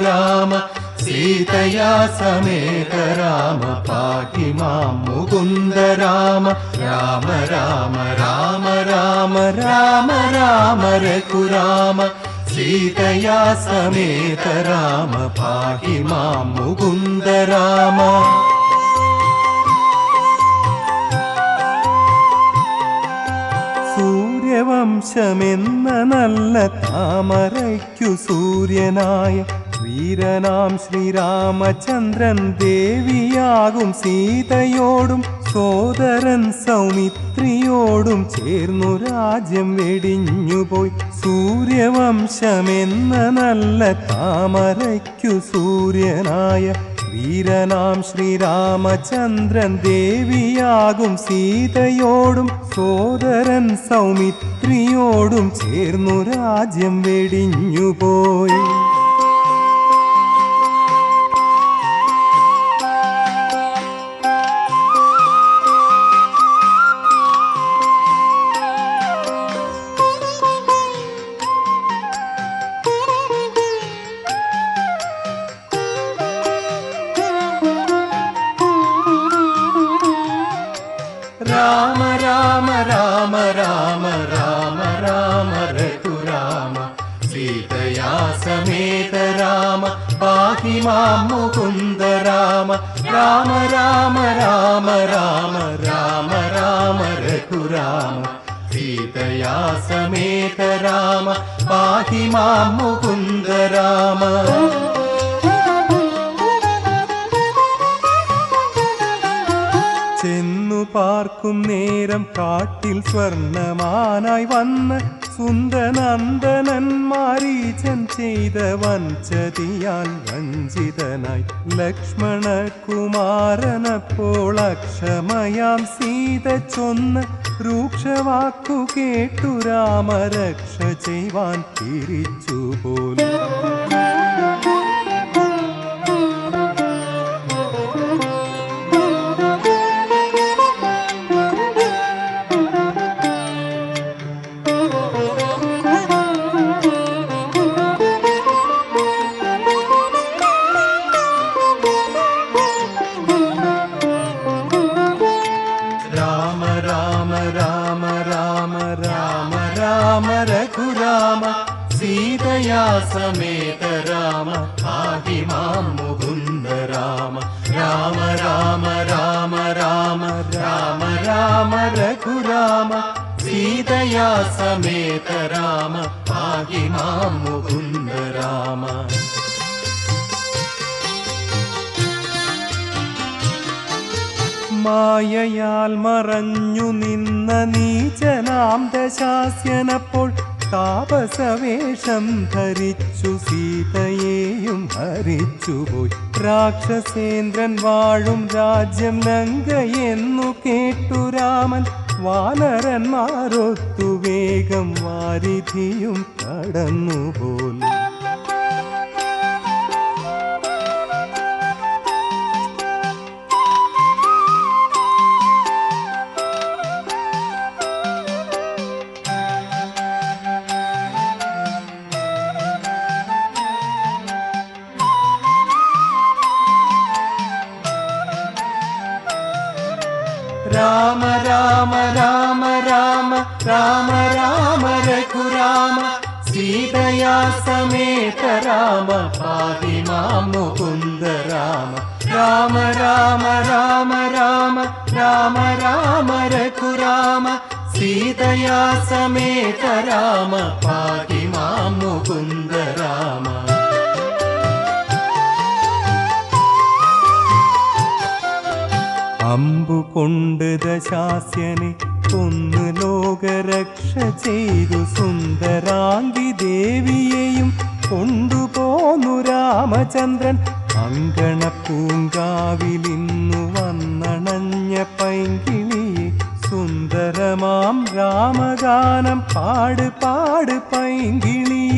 രഘുരാമ സീതയാ സമേത രാമ പാഹി മാം മുകുന്ദ രാമ രാമ രാമ രാമ രാമ രാമ രാമ രഘുരാമ സീതയാ സമേത രാമ പാഹി മാം മുകുന്ദ രാമ. സൂര്യവംശമെന്ന നല്ല താമരയ്ക്കു സൂര്യനായ വീരനാം ശ്രീരാമചന്ദ്രൻ ദേവിയാകും സീതയോടും സോദരൻ സൗമിത്രിയോടും ചേർന്നു രാജ്യം വെടിഞ്ഞുപോയി. സൂര്യവംശമെന്ന നല്ല താമരയ്ക്കു സൂര്യനായ വീരനാം ശ്രീരാമചന്ദ്രൻ ദേവിയാകും സീതയോടും സോദരൻ സൗമിത്രിയോടും ചേർന്നു രാജ്യം വെടിഞ്ഞുപോയി. രാമ രാമ രാമ രാമ രാമ രാമ രഘുരാമ സീതയാ സമേത രാമ പാഹി മാം മുകുന്ദ രാമ രാമ രാമ രാമ രാമ രാമ രാമ രഘുരാമ സീതയാ സമേത രാമ പാഹി മാം മുകുന്ദ രാമ. പാർക്കും നേരം കാട്ടിൽ സ്വർണമാനായി വന്ന് സുന്ദനന്ദനൻ മാരീചൻ ചെയ്ത വഞ്ചതിയാൽ വഞ്ചിതനായി ലക്ഷ്മണകുമാരനപ്പോൾ അക്ഷമയാം സീത ചൊന്ന് രൂക്ഷവാക്കു കേട്ടു രാമരക്ഷ ചെയ്യുവാൻ തിരിച്ചുപോലും. രാമ രാമ രാമ രാമ രാമ രാമ രഘുരാമ സീതയാ സമേത രാമ പാഹി മാം മുകുന്ദ രാമ രാമ രാമ രാമ രാമ രാമ രാമ രഘുരാമ സീതയാ സമേത രാമ പാഹി മാം മുകുന്ദ രാമ. മായയാൽ മറഞ്ഞു നിന്ന നീചനാം ദശാസ്യനപ്പോൾ താപസവേഷം ധരിച്ചു സീതയെയും ഹരിച്ചുപോയി. രാക്ഷസേന്ദ്രൻ വാഴും രാജ്യം ലങ്കയെന്നു കേട്ടു രാമൻ വാനരന്മാരൊത്തു വേഗം വാരിധിയും കടന്നുപോലും. രാമ രാമ രാമ രാമ രാമ രാമ രഘുരാമ സീതയാ സമേത രാമ പാഹി മാം മുകുന്ദ രാമ രാമ രാമ രാമ രാമ രാമ രാമ രഘുരാമ സീതയാ സമേത രാമ പാഹി മാം മുകുന്ദ രാമ. അമ്പുകൊണ്ട് ദശാസ്യനെ കൊന്നു ലോകരക്ഷ ചെയ്തു സുന്ദരാംഗി ദേവിയെയും കൊണ്ടുപോന്നു രാമചന്ദ്രൻ. അങ്കണപ്പൂങ്കാവിലിന്നു വന്നണഞ്ഞ പൈങ്കിളിയെ സുന്ദരമാം രാമഗാനം പാട് പാട് പൈങ്കിളിയെ.